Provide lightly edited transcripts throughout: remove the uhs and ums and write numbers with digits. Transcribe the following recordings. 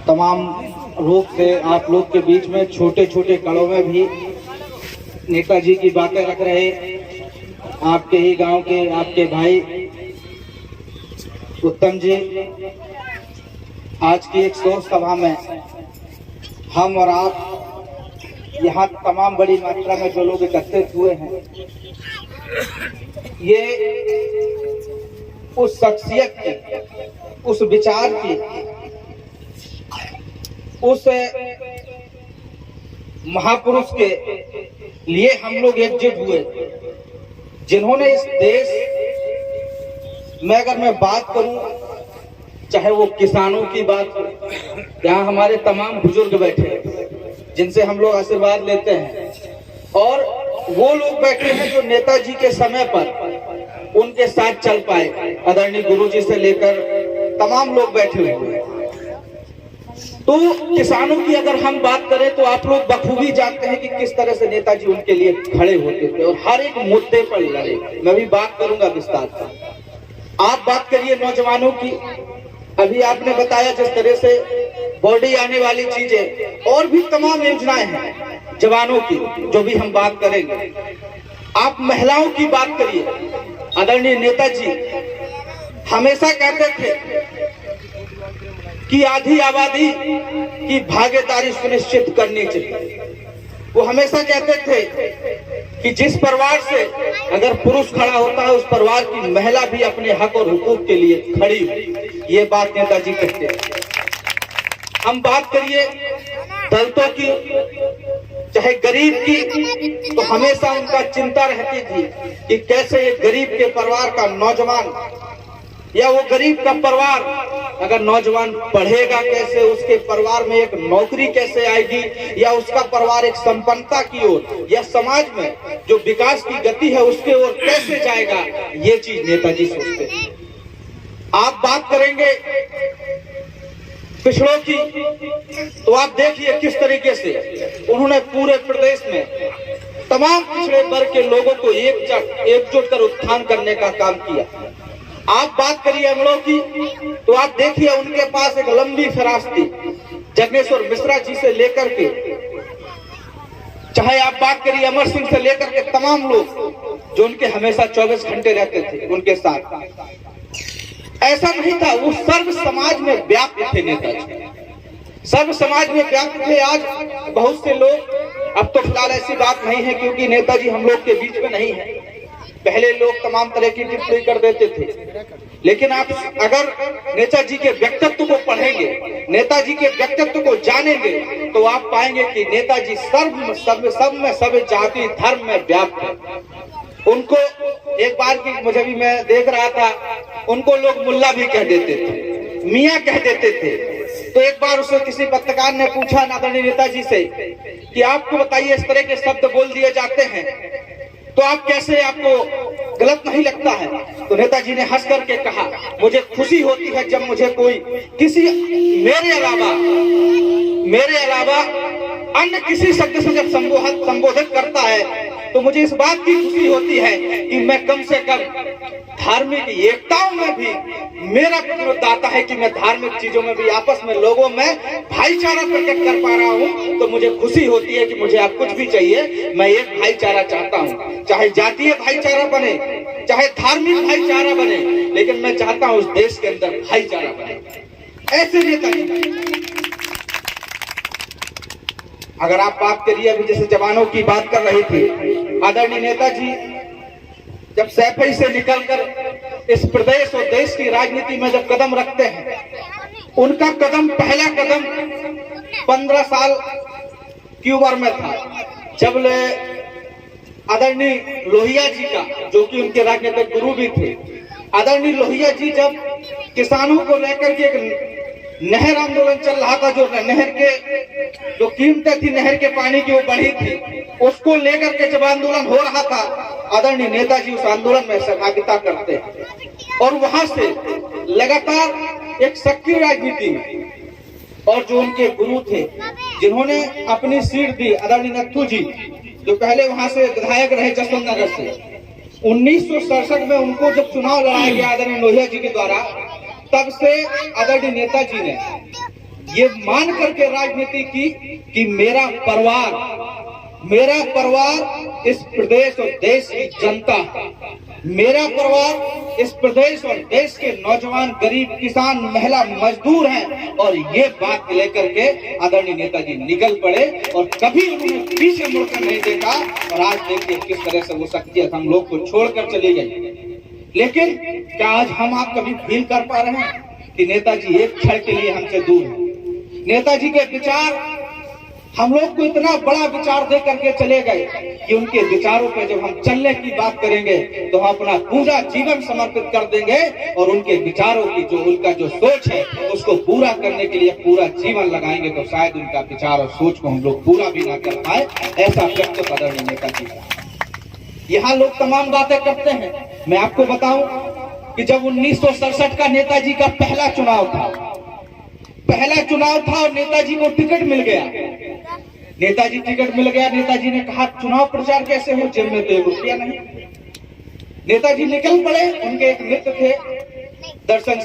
तमाम लोग थे आप लोग के बीच में, छोटे छोटे कड़ों में भी नेताजी की बातें रख रहे आपके ही गांव के आपके भाई उत्तम जी। आज की एक शोक सभा में हम और आप यहाँ तमाम बड़ी मात्रा में जो लोग एकत्रित हुए हैं, ये उस शख्सियत की, उस विचार की, उस महापुरुष के लिए हम लोग एकजुट हुए, जिन्होंने इस देश में, अगर मैं बात करूं, चाहे वो किसानों की बात हो, यहाँ हमारे तमाम बुजुर्ग बैठे जिनसे हम लोग आशीर्वाद लेते हैं, और वो लोग बैठे हैं जो नेताजी के समय पर उनके साथ चल पाए, आदरणीय गुरुजी से लेकर तमाम लोग बैठे हुए हैं। तो किसानों की अगर हम बात करें तो आप लोग बखूबी जानते हैं कि किस तरह से नेताजी उनके लिए खड़े होते थे और हर एक मुद्दे पर लड़े। मैं भी बात करूंगा विस्तार से। आप बात करिए नौजवानों की, अभी आपने बताया जिस तरह से बॉडी आने वाली चीजें और भी तमाम योजनाएं हैं जवानों की, जो भी हम बात करेंगे। आप महिलाओं की बात करिए, आदरणीय नेताजी हमेशा कहते थे कि आधी आबादी की भागीदारी सुनिश्चित करनी चाहिए। वो हमेशा कहते थे कि जिस परिवार से अगर पुरुष खड़ा होता है, उस परिवार की महिला भी अपने हक और हुकूक के लिए खड़ी हो। ये बात नेताजी कहते हैं। हम बात करिए दलितों की, चाहे गरीब की, तो हमेशा उनका चिंता रहती थी कि कैसे एक गरीब के परिवार का नौजवान या वो गरीब का परिवार अगर नौजवान पढ़ेगा कैसे, उसके परिवार में एक नौकरी कैसे आएगी, या उसका परिवार एक संपन्नता की ओर या समाज में जो विकास की गति है उसके ओर कैसे जाएगा। ये चीज नेताजी सोचते हैं। आप बात करेंगे पिछड़ों की, तो आप देखिए किस तरीके से उन्होंने पूरे प्रदेश में तमाम पिछड़े वर्ग के लोगों को एकजुट कर उत्थान करने का काम किया। आप बात करिए अमलों की, तो आप देखिए उनके पास एक लंबी फिरासत थी, जगनेश्वर मिश्रा जी से लेकर के, चाहे आप बात करिए अमर सिंह से लेकर के तमाम लोग जो उनके हमेशा 24 घंटे रहते थे उनके साथ। ऐसा नहीं था, वो सर्व समाज में व्याप्त थे नेताजी, सर्व समाज में व्याप्त थे। आज बहुत से लोग, अब तो फिलहाल ऐसी बात नहीं है क्योंकि नेताजी हम लोग के बीच में नहीं है, पहले लोग तमाम तरह की टिप्पणी कर देते थे, लेकिन आप अगर नेताजी के व्यक्तित्व को पढ़ेंगे, नेताजी के व्यक्तित्व को जानेंगे, तो आप पाएंगे कि नेताजी सब में सब जाति धर्म में व्याप्त है। उनको एक बार की मुझे भी मैं देख रहा था, उनको लोग मुल्ला भी कह देते थे, मियाँ कह देते थे। तो एक बार उसे किसी पत्रकार ने पूछा आदरणीय नेताजी से कि आपको बताइए इस तरह के शब्द बोल दिए जाते हैं तो आप कैसे, आपको गलत नहीं लगता है? तो नेताजी ने हंस करके कहा, मुझे खुशी होती है जब मुझे कोई किसी मेरे अलावा अन्य किसी शब्द से जब संबोधित करता है, तो मुझे इस बात की खुशी होती है कि मैं कम से कम धार्मिक एकताओं में भी मेरा प्रतिरोध आता है कि मैं धार्मिक चीजों में भी आपस में लोगों में भाईचारा प्रकट कर पा रहा हूं। तो मुझे खुशी होती है कि मुझे आप कुछ भी चाहिए, मैं एक भाईचारा चाहता हूं, चाहे जातीय भाईचारा बने, चाहे धार्मिक भाईचारा बने, लेकिन मैं चाहता हूं उस देश के अंदर भाईचारा बने। ऐसे नेता अगर आप बात करिए, अभी जैसे जवानों की बात कर रही थी, आदरणीय नेताजी जब सैफई से निकलकर इस प्रदेश और देश की राजनीति में जब कदम रखते हैं, उनका कदम, पहला कदम 15 साल की उम्र में था, जब आदरणीय लोहिया जी का, जो कि उनके राजनीतिक गुरु भी थे, आदरणीय लोहिया जी जब किसानों को लेकर के एक नहर आंदोलन चल रहा था, जो नहर के जो कीमतें थी नहर के पानी की वो बढ़ी थी, उसको लेकर के जब आंदोलन हो रहा था, आदरणीय नेताजी उस आंदोलन में सहभागिता करते हैं और वहां से लगातार एक सक्रिय राजनीति में, और जो उनके गुरु थे जिन्होंने अपनी सीट दी, आदरणीय नत्थू जी, जो पहले वहां से विधायक रहे जसवंत नगर से, 1967 में उनको जब चुनाव लड़ाया गया आदरणीय लोहिया जी के द्वारा, तब से आदरणीय नेताजी ने ये मान करके राजनीति की कि मेरा परिवार इस प्रदेश और देश की जनता, मेरा परिवार इस प्रदेश और देश के नौजवान, गरीब, किसान, महिला, मजदूर हैं। और ये बात लेकर के आदरणीय नेताजी निकल पड़े और कभी उन्होंने पीछे मुड़कर नहीं देखा। और आज देखिए किस तरह से वो शख्सियत हम लोग को छोड़कर चली गई। लेकिन क्या आज हम आप कभी फील कर पा रहे हैं कि नेताजी एक क्षण के लिए हमसे दूर हैं? नेताजी के विचार हम लोग को इतना बड़ा विचार दे करके चले गए कि उनके विचारों पे जब हम चलने की बात करेंगे तो हम अपना पूरा जीवन समर्पित कर देंगे और उनके विचारों की उनका जो सोच है उसको पूरा करने के लिए पूरा जीवन लगाएंगे। तो शायद उनका विचार और सोच को हम लोग पूरा भी ना कर पाए, ऐसा व्यक्तित्व आदरणीय नेताजी का। यहाँ लोग तमाम बातें करते हैं। मैं आपको बताऊं कि जब 1967 का नेताजी का पहला चुनाव था और नेताजी को टिकट मिल गया। नेताजी ने कहा चुनाव प्रचार कैसे हो, जेब में तो 1 रुपया नहीं। नेताजी निकल पड़े। उनके एक मित्र थे दर्शन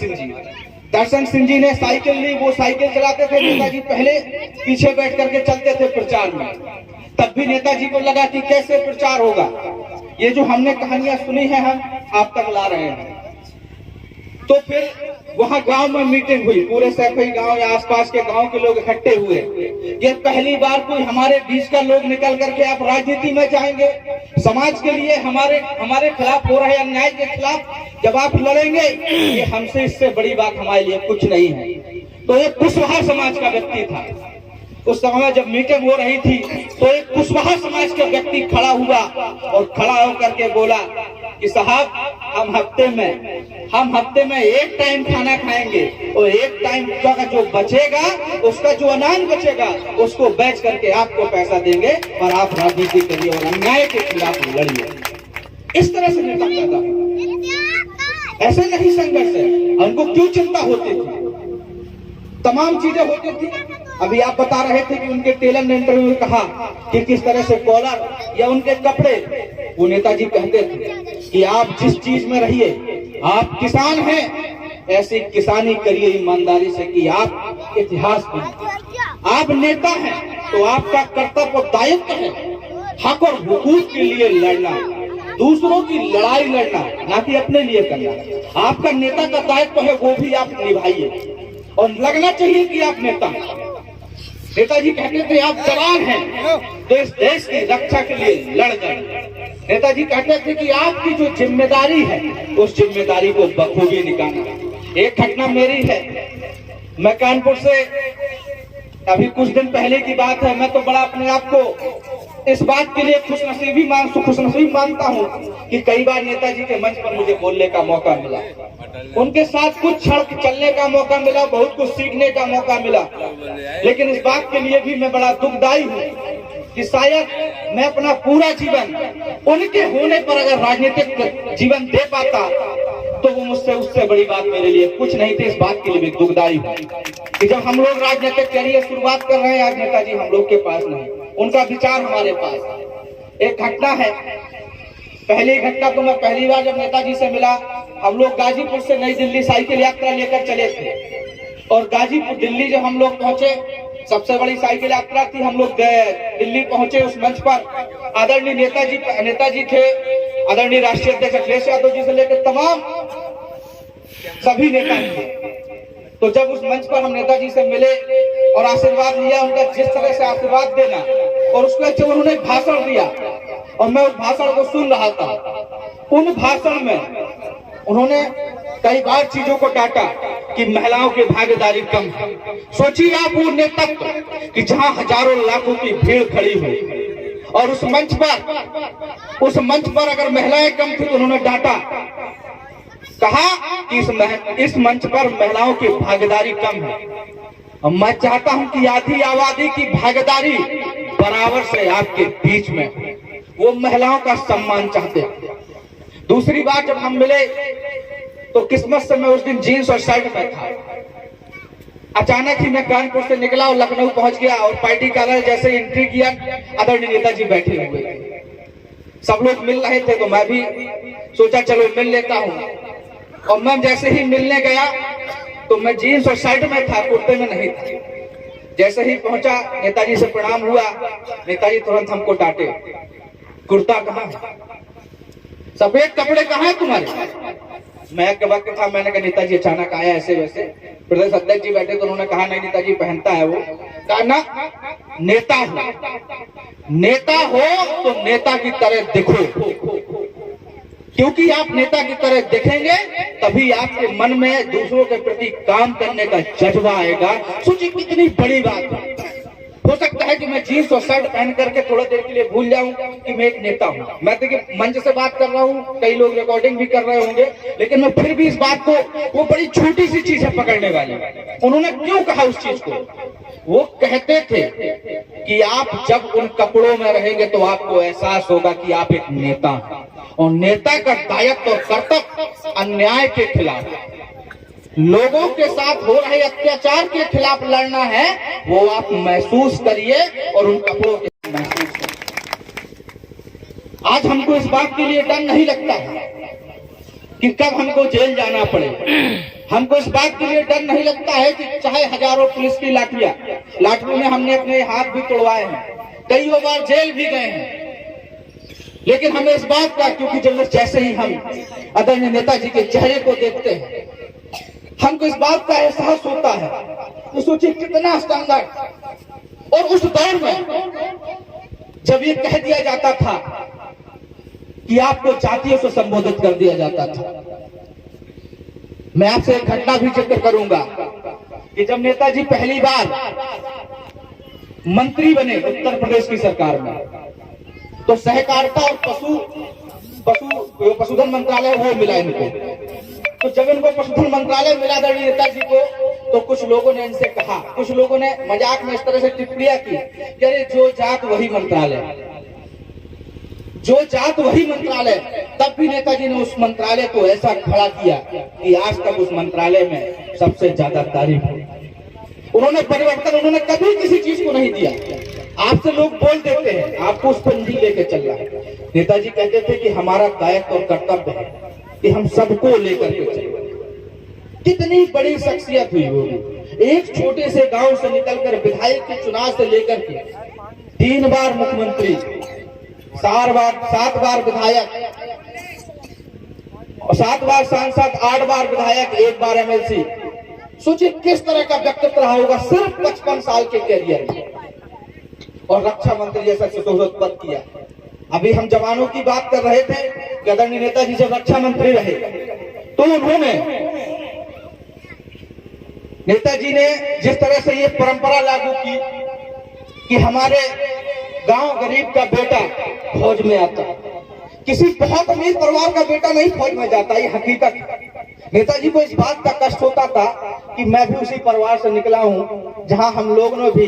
सिंह जी ने साइकिल ली। वो साइकिल चलाते थे, नेताजी पहले पीछे बैठ करके चलते थे प्रचार में। तब भी नेताजी को लगा कि कैसे प्रचार होगा। ये जो हमने कहानियां सुनी है हम आप तक ला रहे हैं। तो फिर वहां गांव में मीटिंग हुई, पूरे सैफई गांव या आसपास के गांव के लोग इकट्ठे हुए। ये पहली बार कोई हमारे बीच का लोग निकल करके आप राजनीति में जाएंगे, समाज के लिए हमारे खिलाफ हो रहे अन्याय के खिलाफ जब आप लड़ेंगे, ये हमसे इससे बड़ी बात हमारे लिए कुछ नहीं है। तो एक कुशवाहा समाज का व्यक्ति था। उस समय जब मीटिंग हो रही थी तो एक कुशवाहा समाज का व्यक्ति खड़ा हुआ और खड़ा होकर के बोला कि साहब हम हफ्ते में एक टाइम खाना खाएंगे और एक टाइम का जो बचेगा, उसका जो अनाज बचेगा उसको बेच करके आपको पैसा देंगे और आप राजनीति करिए और अन्याय के खिलाफ लड़िए। इस तरह से नेता पैदा हुआ। ऐसे नहीं संघर्ष है। उनको क्यों चिंता होती थी? तमाम चीजें होती थी। अभी आप बता रहे थे कि उनके टेलर ने इंटरव्यू में कहा कि किस तरह से कॉलर या उनके कपड़े, वो नेताजी कहते थे कि आप जिस चीज में रहिए, आप किसान हैं, ऐसी किसानी करिए ईमानदारी से कि आप इतिहास बनिए। आप नेता हैं तो आपका कर्तव्य और दायित्व है हक और हुकूक के लिए लड़ना, दूसरों की लड़ाई लड़ना, ना कि अपने लिए करना। आपका नेता का दायित्व है, वो भी आप निभाइए और लगना चाहिए कि आप नेता हैं। नेताजी कहते थे आप जवान हैं तो इस देश की रक्षा के लिए लड़ गए। नेताजी कहते थे कि आपकी जो जिम्मेदारी है उस जिम्मेदारी को बखूबी निभाना। एक घटना मेरी है। मैं कानपुर से अभी कुछ दिन पहले की बात है। मैं तो बड़ा अपने आप को इस बात के लिए खुशनसीब मानता हूँ कि कई बार नेताजी के मंच पर मुझे बोलने का मौका मिला, उनके साथ कुछ क्षण चलने का मौका मिला, बहुत कुछ सीखने का मौका मिला। लेकिन इस बात के लिए भी मैं बड़ा दुखदाई हूँ कि शायद मैं अपना पूरा जीवन उनके होने पर अगर राजनीतिक जीवन दे पाता तो वो मुझसे उससे बड़ी बात मेरे लिए कुछ नहीं थी। इस बात के लिए भी दुखदाई हूँ कि जब हम लोग राजनीतिक करियर शुरुआत कर रहे हैं, आज नेताजी हम लोग के पास नहीं, उनका विचार हमारे पास। एक घटना है, पहली घटना तो मैं पहली बार जब नेताजी से मिला, हम लोग गाजीपुर से नई दिल्ली साइकिल यात्रा लेकर चले थे और गाजीपुर दिल्ली जब हम लोग पहुंचे, सबसे बड़ी साइकिल यात्रा थी। हम लोग दिल्ली पहुंचे, उस मंच पर आदरणीय नेताजी थे, आदरणीय राष्ट्रीय अध्यक्ष अखिलेश यादव जी से लेकर तमाम सभी नेता थे। तो जब उस मंच पर हम नेताजी से मिले और आशीर्वाद लिया, उनका जिस तरह से आशीर्वाद देना और उसके बाद जब उन्होंने भाषण दिया और मैं उस भाषण को सुन रहा था, उन भाषण में उन्होंने कई बार चीजों को डांटा कि महिलाओं की भागीदारी कम है। सोचिए आप वो नेतृत्व कि जहां हजारों लाखों की भीड़ खड़ी हुई और उस मंच पर अगर महिलाएं कम थी तो उन्होंने डांटा, कहा कि इस मंच पर महिलाओं की भागीदारी कम है। और मैं चाहता हूं कि आधी आबादी की भागीदारी बराबर से आपके बीच में, वो महिलाओं का सम्मान चाहते हैं। दूसरी बार जब हम मिले तो किस्मत से मैं उस दिन जीन्स और शर्ट में था। अचानक ही मैं कानपुर से निकला और लखनऊ पहुंच गया और पार्टी कार्यालय जैसे एंट्री किया, आदरणीय नेताजी बैठे हुए थे, सब लोग मिल रहे थे। तो मैं भी सोचा चलो मिल लेता हूं। और मैं जैसे ही मिलने गया तो मैं जीन्स और शर्ट में था, कुर्ते में नहीं था। जैसे ही पहुंचा, नेताजी से प्रणाम हुआ, नेताजी तुरंत हमको डांटे, कुर्ता कहाँ है, सफेद कपड़े कहाँ है तुम्हारे। मैं के वक्त था, मैंने कहा नेताजी अचानक आया ऐसे वैसे। प्रदेश अध्यक्ष जी बैठे तो उन्होंने कहा नहीं नेताजी पहनता है वो। कहा ना, नेता हो, नेता हो तो नेता की तरह दिखो, क्योंकि आप नेता की तरह दिखेंगे तभी आपके मन में दूसरों के प्रति काम करने का जज्बा आएगा। सोचिए कितनी बड़ी बात है। हो सकता है कि मैं जीन्स और शर्ट पहन करके थोड़ा देर के लिए भूल जाऊं कि मैं एक नेता हूं। मैं देखिए मंच से बात कर रहा हूं, कई लोग रिकॉर्डिंग भी कर रहे होंगे, लेकिन मैं फिर भी इस बात को, वो बड़ी छोटी सी चीज है पकड़ने वाली। उन्होंने क्यों कहा उस चीज को? वो कहते थे कि आप जब उन कपड़ों में रहेंगे तो आपको एहसास होगा कि आप एक नेता हैं, और नेता का दायित्व और कर्तव्य अन्याय के खिलाफ, लोगों के साथ हो रहे अत्याचार के खिलाफ लड़ना है। वो आप महसूस करिए और उन कपड़ों के महसूस करिए। आज हमको इस बात के लिए डर नहीं लगता है कि कब हमको जेल जाना पड़े। हमको इस बात के लिए डर नहीं लगता है कि चाहे हजारों पुलिस की लाठियों में हमने अपने हाथ भी तोड़वाए हैं, कई बार जेल भी गए हैं, लेकिन हमें इस बात का, क्योंकि जैसे ही हम आदरणीय नेताजी के चेहरे को देखते हैं हमको इस बात का एहसास होता है। तो सोचिए कितना स्टैंडर्ड। और उस दौर में जब ये कह दिया जाता था कि आपको जातियों से संबोधित कर दिया जाता था, मैं आपसे एक घटना भी जिक्र करूंगा कि जब नेताजी पहली बार मंत्री बने उत्तर प्रदेश की सरकार में, तो सहकारिता और पशुधन मंत्रालय वो मिला इनको। तो जब इनको पशुधन मंत्रालय मिला आदरणीय नेताजी को, तो कुछ लोगों ने इनसे कहा, कुछ लोगों ने मजाक में इस तरह से टिप्पणियां की कि अरे जो जात वही मंत्रालय, जो जात वही मंत्रालय। तब भी नेताजी ने उस मंत्रालय को ऐसा खड़ा किया कि आज तक उस मंत्रालय में सबसे ज्यादा तारीफ हुई। उन्होंने परिवर्तन, उन्होंने कभी किसी चीज को नहीं दिया। आपसे लोग बोल देते हैं आपको उस पर नहीं लेके चल रहा है। नेताजी कहते थे कि हमारा दायित्व और कर्तव्य है कि हम सबको लेकर के चले। कितनी बड़ी शख्सियत हुई होगी। एक छोटे से गांव से निकलकर विधायक के चुनाव से लेकर के 3 बार मुख्यमंत्री, 7 बार विधायक, 7 बार सांसद, 8 बार विधायक, 1 बार एमएलसी। सोचिए किस तरह का व्यक्तित्व रहा होगा सिर्फ 55 साल के कैरियर में। और रक्षा मंत्री जैसा सुशोभित पद किया। अभी हम जवानों की बात कर रहे थे कि आदरणीय नेताजी जब रक्षा मंत्री रहे तो उन्होंने, नेताजी ने जिस तरह से ये परंपरा लागू की कि हमारे गांव गरीब का बेटा फौज में आता, किसी बहुत अमीर परिवार का बेटा नहीं फौज में जाता, ये हकीकत। नेताजी को इस बात का कष्ट होता था कि मैं भी उसी परिवार से निकला हूं जहां हम लोग ने भी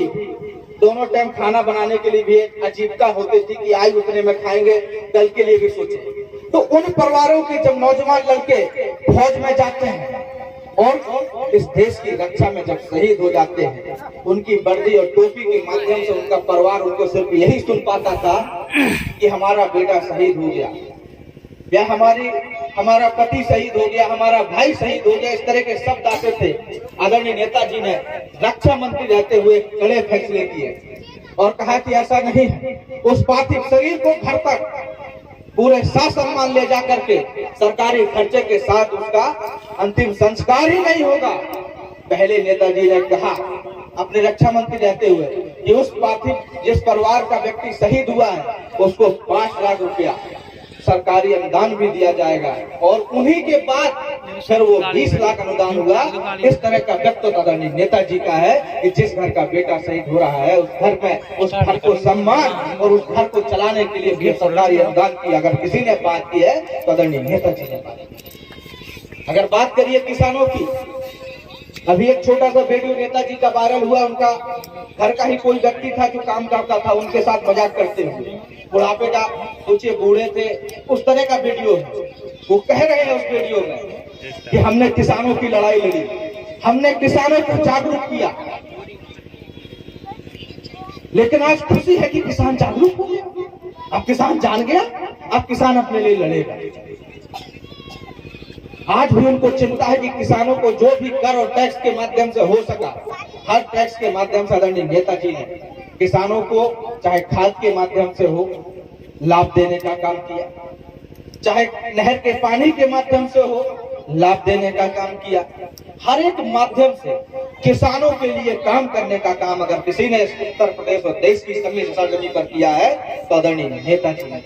दोनों टाइम खाना बनाने के लिए भी एक आजीविका होती थी कि आज उतने में खाएंगे, कल के लिए भी सोचें। तो उन परिवारों के जब नौजवान लड़के फौज में जाते हैं और इस देश की रक्षा में जब शहीद हो जाते हैं, उनकी वर्दी और टोपी के माध्यम से उनका परिवार उनको सिर्फ यही सुन पाता था कि हमारा बेटा शहीद हो गया, या हमारा पति शहीद हो गया, हमारा भाई शहीद हो गया। इस तरह के शब्द आते थे। आदरणीय नेताजी ने रक्षा मंत्री रहते हुए कड़े फैसले किए और कहा कि ऐसा नहीं है, उस पार्थिव शरीर को घर तक पूरे सम्मान ले जा करके सरकारी खर्चे के साथ उसका अंतिम संस्कार ही नहीं होगा। पहले नेताजी ने कहा अपने रक्षा मंत्री रहते हुए कि उस पार्थिव जिस परिवार का व्यक्ति शहीद हुआ है उसको 5 लाख रुपया सरकारी अनुदान भी दिया जाएगा, और उन्हीं के बाद फिर वो 20 लाख अनुदान हुआ। इस तरह का व्यक्तित्व आदरणीय नेताजी का है कि जिस घर का बेटा शहीद हो रहा है उस घर में, उस घर को सम्मान और उस घर को चलाने के लिए भी सरकारी अनुदान की अगर किसी ने बात की है तो आदरणीय नेताजी ने बात की। अगर बात करिए किसानों की, अभी एक छोटा सा वीडियो नेताजी का वायरल हुआ। उनका घर का ही कोई व्यक्ति था जो काम करता था, उनके साथ मजाक करते हुए, बुढ़ापे का, सोचिए बूढ़े थे, उस तरह का वीडियो है। वो कह रहे हैं उस वीडियो में कि हमने किसानों की लड़ाई लड़ी, हमने किसानों को जागरूक किया, लेकिन आज खुशी है कि किसान जागरूक हो गया, अब किसान जान गया, अब किसान अपने लिए लड़ेगा। आज भी उनको चिंता है कि किसानों को जो भी कर और टैक्स के माध्यम से हो सका हर टैक्स के माध्यम से आदरणीय नेताजी ने किसानों को चाहे खाद के माध्यम से हो लाभ देने का काम किया, चाहे नहर के पानी के माध्यम से हो लाभ देने का काम किया। हर एक माध्यम से किसानों के लिए काम करने का काम अगर किसी ने उत्तर प्रदेश और देश की सरजमीं पर किया है तो आदरणीय नेताजी ने।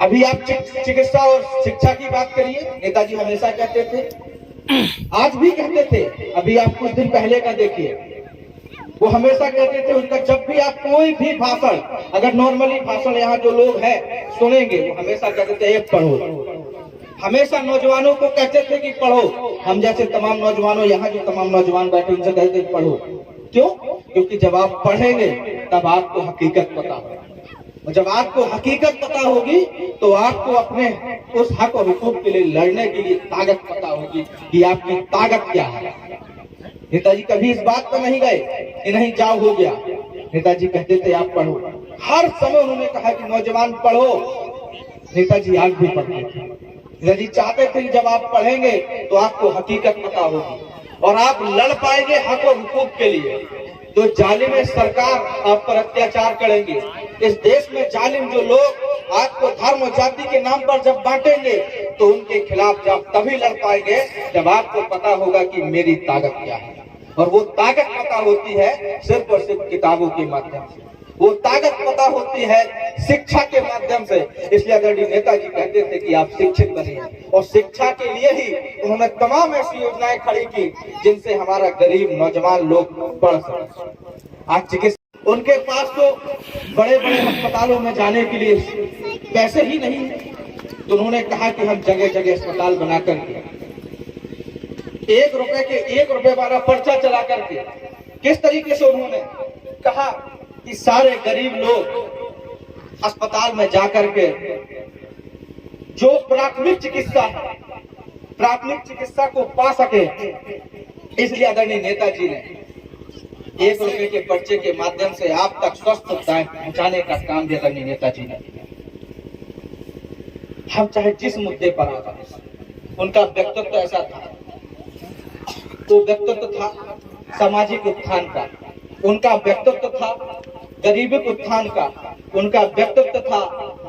अभी आप चिकित्सा और शिक्षा की बात करिए, नेताजी हमेशा कहते थे, आज भी कहते थे। अभी आप कुछ दिन पहले का देखिए, वो हमेशा कहते थे, उनका जब भी आप कोई भी भाषण, अगर नॉर्मली भाषण यहाँ जो लोग हैं सुनेंगे, वो हमेशा कहते थे एक पढ़ो। हमेशा नौजवानों को कहते थे कि पढ़ो। हम जैसे तमाम नौजवानों, यहाँ जो तमाम नौजवान बैठे उनसे कहते थे पढ़ो। क्यों? क्योंकि जब आप पढ़ेंगे तब आपको हकीकत पता होगी, और जब आपको हकीकत पता होगी तो आपको अपने उस हक और हुकूक के लिए लड़ने के लिए ताकत पता होगी कि आपकी ताकत क्या है। नेताजी कभी इस बात पर नहीं गए कि नहीं जाओ हो गया। नेताजी कहते थे आप पढ़ो। हर समय उन्होंने कहा कि नौजवान पढ़ो। नेताजी आज भी पढ़ते थे। नेताजी चाहते थे कि जब आप पढ़ेंगे तो आपको हकीकत पता होगी और आप लड़ पाएंगे हक और हुकूक के लिए। जो जालिम सरकार आप पर अत्याचार करेंगे, इस देश में जालिम जो लोग आपको धर्म और जाति के नाम पर जब बांटेंगे तो उनके खिलाफ जब तभी लड़ पाएंगे जब आपको पता होगा कि मेरी ताकत क्या है। और वो ताकत पता होती है सिर्फ और सिर्फ किताबों के माध्यम से, वो ताकत पता होती है शिक्षा के माध्यम से। इसलिए आदरणीय नेताजी कहते थे कि आप शिक्षित बनिए, और शिक्षा के लिए ही उन्होंने तमाम ऐसी योजनाएं खड़ी की जिनसे हमारा गरीब नौजवान लोग पढ़ सके। आज चिकित्सा, उनके पास तो बड़े बड़े अस्पतालों में जाने के लिए पैसे ही नहीं है, तो उन्होंने कहा कि हम जगह जगह अस्पताल बना करके 1 रुपए वाला पर्चा चला करके किस तरीके से उन्होंने कहा कि सारे गरीब लोग अस्पताल में जाकर के जो प्राथमिक चिकित्सा है, प्राथमिक चिकित्सा को पा सके। इसलिए आदरणीय नेताजी ने 1 रुपए के पर्चे के माध्यम से आप तक स्वस्थ सुविधाएं पहुंचाने का काम भी आदरणीय नेताजी ने। हम चाहे जिस मुद्दे पर आता है, उनका व्यक्तित्व ऐसा था, तो व्यक्तित्व था सामाजिक उत्थान का, उनका व्यक्तित्व था गरीबी उत्थान का, उनका व्यक्तित्व था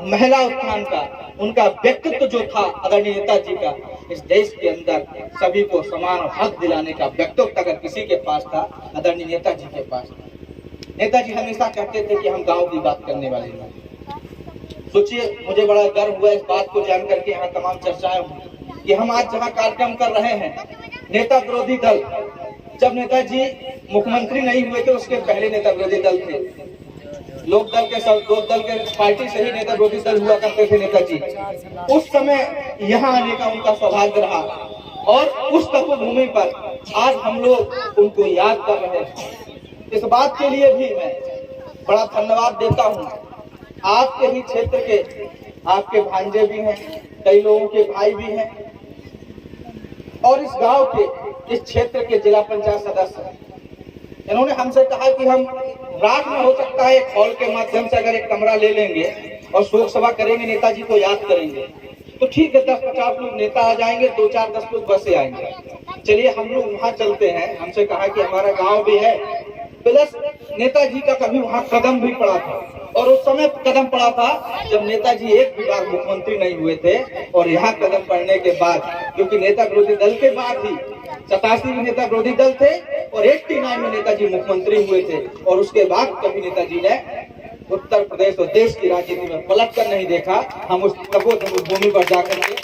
महिला उत्थान का, उनका व्यक्तित्व जो था आदरणीय नेताजी का इस देश के अंदर सभी को समान हक दिलाने का व्यक्तित्व अगर किसी के पास था, आदरणीय नेताजी के पास था। नेताजी हमेशा कहते थे कि हम गांव की बात करने वाले हैं। सोचिए, मुझे बड़ा गर्व हुआ इस बात को जानकर के यहाँ तमाम चर्चाएं हुई कि हम आज जहाँ कार्यक्रम कर रहे हैं, नेता विरोधी दल, जब नेताजी मुख्यमंत्री नहीं हुए थे उसके पहले नेता विरोधी दल थे। लोक दल के पार्टी से ही नेता विरोधी दल हुआ करते थे नेताजी। उस समय यहाँ आने का उनका सौभाग्य रहा, और उस तपोभूमि पर आज हम लोग उनको याद कर रहे हैं। इस बात के लिए भी मैं बड़ा धन्यवाद देता हूँ। आपके ही क्षेत्र के आपके भांजे भी हैं, कई लोगों के भाई भी हैं, और इस गांव के, इस क्षेत्र के जिला पंचायत सदस्य, इन्होंने हमसे कहा कि हम रात में हो सकता है एक हॉल के माध्यम से अगर एक कमरा ले लेंगे और शोक सभा करेंगे, नेताजी को याद करेंगे, तो ठीक है 10-50 लोग नेता आ जाएंगे, 2-4-10 लोग बस से आएंगे। चलिए हम लोग वहाँ चलते हैं। हमसे कहा कि हमारा गांव भी है, प्लस नेताजी का कभी वहाँ कदम भी पड़ा था, और उस समय कदम पड़ा था जब नेताजी एक भी बार मुख्यमंत्री नहीं हुए थे। और यहाँ कदम पड़ने के बाद, क्योंकि नेता विरोधी दल के बाद ही 87 में नेता विरोधी दल थे और 89 में नेताजी मुख्यमंत्री हुए थे, और उसके बाद कभी नेताजी ने उत्तर प्रदेश और देश की राजनीति में पलट कर नहीं देखा। हम उस भूमि पर जाकर के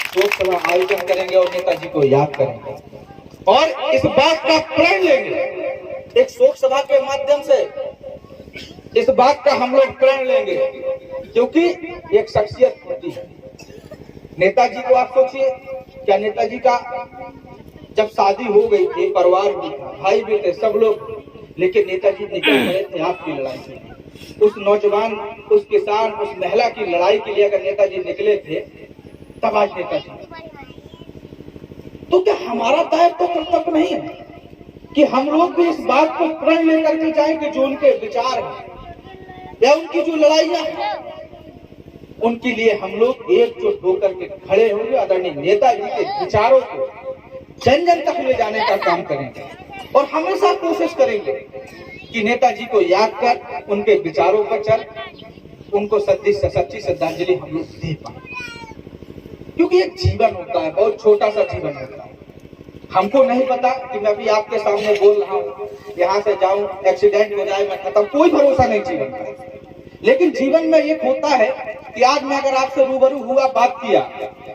शोक सभा आयोजन करेंगे और नेताजी को याद करेंगे, और इस बात का प्रण लेंगे। एक शोक सभा के माध्यम से इस बात का हम लोग प्रण लेंगे, क्योंकि एक शख्सियत होती है। नेताजी को आप सोचिए, क्या नेताजी का जब शादी हो गई थी, परिवार भी था, भाई भी थे, सब लोग, लेकिन नेताजी निकल गए थे आपकी लड़ाई से। उस नौजवान, उस किसान, उस महिला की लड़ाई के लिए अगर नेताजी निकले थे, तब आज नेताजी। तो क्या हमारा दायित्व तो कर्तव्य नहीं है कि हम लोग भी इस बात को प्रण लेकर के जाएं कि जो उनके विचार हैं या उनकी जो लड़ाइयां हैं, उनके लिए हम लोग एकजुट होकर के खड़े होंगे। आदरणीय नेताजी के विचारों को जन जन तक ले जाने का काम करेंगे और हमेशा कोशिश करेंगे कि नेताजी को याद कर, उनके विचारों पर चल, उनको सच्ची श्रद्धांजलि हम लोग दे पाए। क्योंकि एक जीवन होता है, बहुत छोटा सा जीवन होता है। हमको नहीं पता कि मैं अभी आपके सामने बोल रहा हूँ, यहाँ से जाऊं, एक्सीडेंट हो जाए, मैं खत्म, कोई भरोसा नहीं जीवन का। लेकिन जीवन में एक होता है कि आज मैं अगर आपसे रूबरू हुआ, बात किया,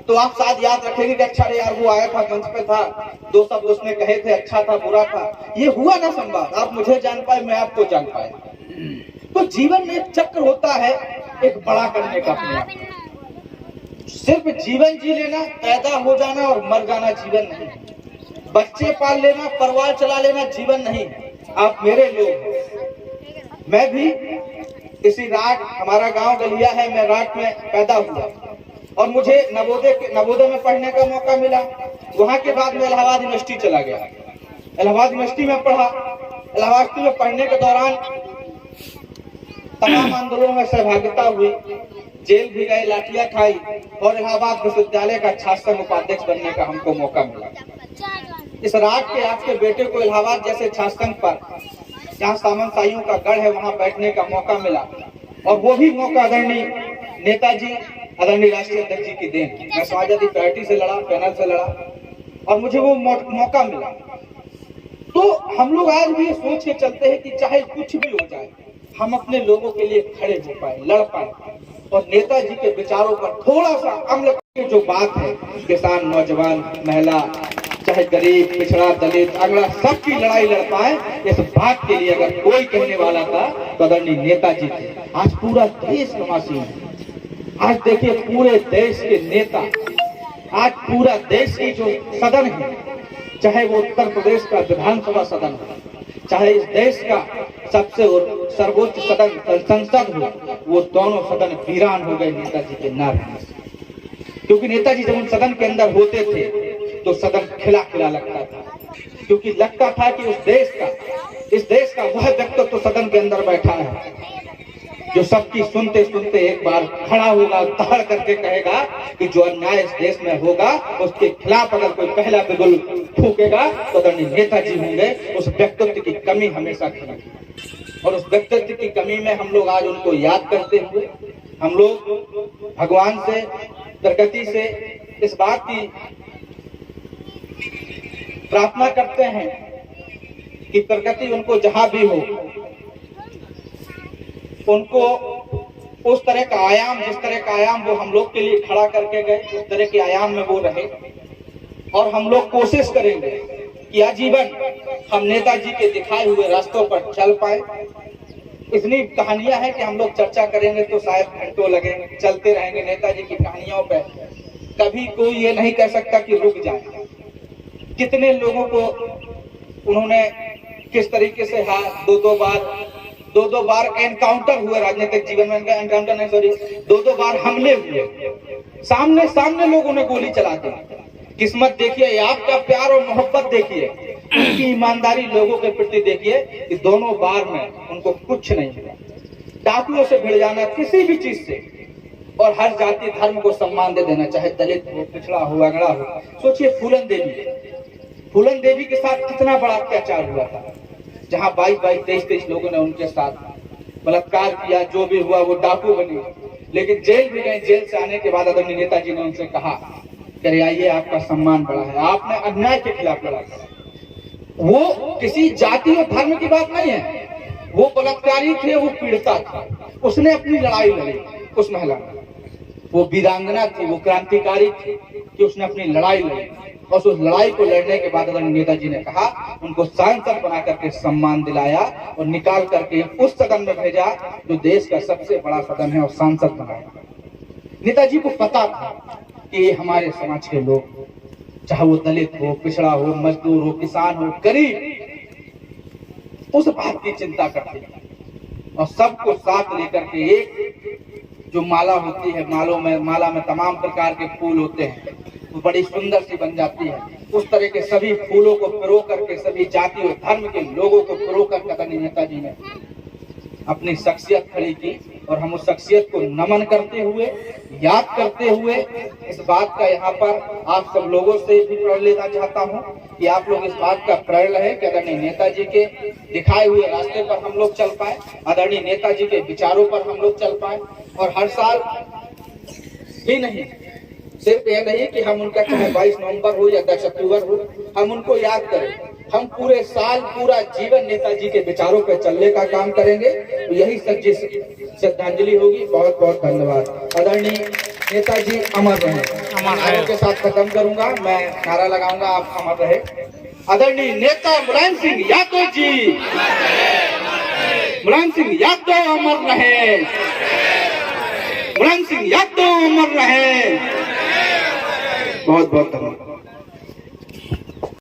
तो आप शायद याद रखेंगे कि अच्छा रे यार वो आया था, मंच पे था, 2 शब्द उसने कहे थे, अच्छा था, बुरा था। ये हुआ ना संवाद, आप मुझे जान पाए, मैं आपको जान पाए। तो जीवन में एक चक्र होता है, एक बड़ा करने का अपने आप। सिर्फ जीवन जी लेना, पैदा हो जाना और मर जाना जीवन नहीं। बच्चे पाल लेना, परिवार चला लेना जीवन नहीं। आप मेरे लोग, मैं भी इसी राट, हमारा गांव गलिया है, मैं राट में पैदा हुआ और मुझे नवोदय में पढ़ने का मौका मिला। वहां के बाद मैं इलाहाबाद यूनिवर्सिटी चला गया, इलाहाबाद यूनिवर्सिटी में पढ़ा। इलाहाबाद यूनिवर्सिटी में पढ़ने के दौरान तमाम आंदोलनों में सहभागिता हुई, जेल भी गए, लाठियां खाई और इलाहाबाद विश्वविद्यालय का छात्र संघ उपाध्यक्ष बनने का हमको मौका मिला। इस रात के आपके बेटे को इलाहाबाद जैसे छात्र संघ पर, जहाँ सामंतशाहियों का गढ़ है, वहां बैठने का मौका मिला और वो भी मौका आदरणीय नेताजी, आदरणीय राष्ट्रीय अध्यक्ष जी की देन। मैं समाजवादी पार्टी से लड़ा, पैनल से लड़ा और मुझे वो मौका मिला। तो हम लोग आज भी ये सोच के चलते हैं कि चाहे कुछ भी हो जाए, हम अपने लोगों के लिए खड़े हो पाए, लड़ पाए और नेताजी के विचारों पर थोड़ा सा अमल की जो बात है, किसान, नौजवान, महिला, चाहे गरीब, पिछड़ा, दलित, अगला, सबकी लड़ाई लड़ पाए। इस बात के लिए अगर कोई कहने वाला था तो आदरणीय नेताजी थे। आज पूरा देश नवासी है। आज देखिए पूरे देश के नेता, आज पूरा देश की जो सदन है, चाहे वो उत्तर प्रदेश का विधानसभा सदन हो, चाहे इस देश का सबसे सर्वोच्च सदन संसद हो, वो दोनों सदन वीरान हो गए नेताजी के न रहने से। क्योंकि नेताजी जब उन सदन के अंदर होते थे तो सदन खिला खिला लगता था, क्योंकि लगता था कि इस देश का वह व्यक्तित्व तो सदन के अंदर बैठा है जो सबकी सुनते सुनते एक बार खड़ा होगा, दहाड़ करके कहेगा कि जो अन्याय इस देश में होगा उसके खिलाफ अगर कोई पहला बिगुल फूकेगा तो आदरणीय नेताजी होंगे। उस व्यक्तित्व की कमी हमेशा खड़ी और उस व्यक्तित्व की कमी में हम लोग आज उनको याद करते हुए, हम लोग भगवान से, प्रकृति से इस बात की प्रार्थना करते हैं कि प्रकृति उनको जहां भी हो, उनको उस तरह का आयाम, जिस तरह का आयाम वो हम लोग के लिए खड़ा करके गए, उस तरह के आयाम में वो रहे। और हम लोग कोशिश करेंगे कि आजीवन हम नेताजी के दिखाए हुए रास्तों पर चल पाए। इतनी कहानियां हैं कि हम लोग चर्चा करेंगे तो शायद घंटों लगे, चलते रहेंगे नेताजी की कहानियों पे। कभी कोई ये नहीं कह सकता कि रुक जाए। कितने लोगों को उन्होंने किस तरीके से दो बार एनकाउंटर हुए राजनीतिक जीवन में, एनकाउंटर नहीं सॉरी, 2 बार हमले हुए, सामने लोग उन्हें गोली चलाते। किस्मत देखिए, आपका प्यार और मोहब्बत देखिए, उनकी ईमानदारी लोगों के प्रति देखिए कि दोनों बार में उनको कुछ नहीं मिला। डाकुओं से भिड़ जाना किसी भी चीज से, और हर जाति धर्म को सम्मान दे देना, चाहे दलित हो, पिछड़ा हो, अगड़ा हो। सोचिए फूलन देवी के साथ कितना बड़ा अत्याचार हुआ था, जहां 22-23 लोगों ने उनके साथ बलात्कार किया। जो भी हुआ वो डाकू बनी, लेकिन जेल भी गए। जेल से आने के बाद आदरणीय नेताजी ने उनसे कहा, अरे आइए, आपका सम्मान बड़ा है, आपने अन्याय के खिलाफ लड़ा। वो किसी जाति और धर्म की बात नहीं है, वो बलात्कारी थे, वो पीड़िता था, उसने अपनी लड़ाई लड़ी। उस महिला वो वीरांगना थी, वो क्रांतिकारी थी कि उसने अपनी लड़ाई लड़ी। और उस लड़ाई को लड़ने के बाद नेताजी ने कहा, उनको सांसद बना करके सम्मान दिलाया और निकाल करके उस सदन में भेजा जो देश का सबसे बड़ा सदन है, और सांसद बनाया। नेताजी को पता था कि हमारे समाज के लोग, चाहे वो दलित हो, पिछड़ा हो, मजदूर हो, किसान हो, गरीब, उस बात की चिंता करते हैं। और सबको साथ लेकर के एक जो माला होती है, माला में तमाम प्रकार के फूल होते हैं, वो बड़ी सुंदर सी बन जाती है। उस तरह के सभी फूलों को पिरो करके, सभी जाति और धर्म के लोगों को पिरो करके नेताजी ने अपनी शख्सियत खड़ी की और हम उस शख्सियत को नमन करते हुए, याद करते हुए इस बात का यहाँ पर आप सब लोगों से भी प्रण लेना चाहता हूँ कि आप लोग इस बात का प्रण रहे कि आदरणीय नेताजी के दिखाए हुए रास्ते पर हम लोग चल पाए, आदरणीय नेताजी के विचारों पर हम लोग चल पाए। और हर साल ही नहीं, सिर्फ यह नहीं कि हम उनका चाहे 22 नवंबर हो या 10 अक्टूबर हो, हम उनको याद करें, हम पूरे साल पूरा जीवन नेताजी के विचारों पर चलने का काम करेंगे। तो यही सच्ची श्रद्धांजलि होगी। बहुत बहुत धन्यवाद। आदरणीय नेताजी अमर रहे। नारों के साथ खत्म करूंगा, मैं नारा लगाऊंगा, आप अमर रहे। आदरणीय नेता मुलायम सिंह यादव जी, मुलायम सिंह यादव अमर रहे, मुलायम सिंह यादव अमर रहे। बहुत बहुत धन्यवाद।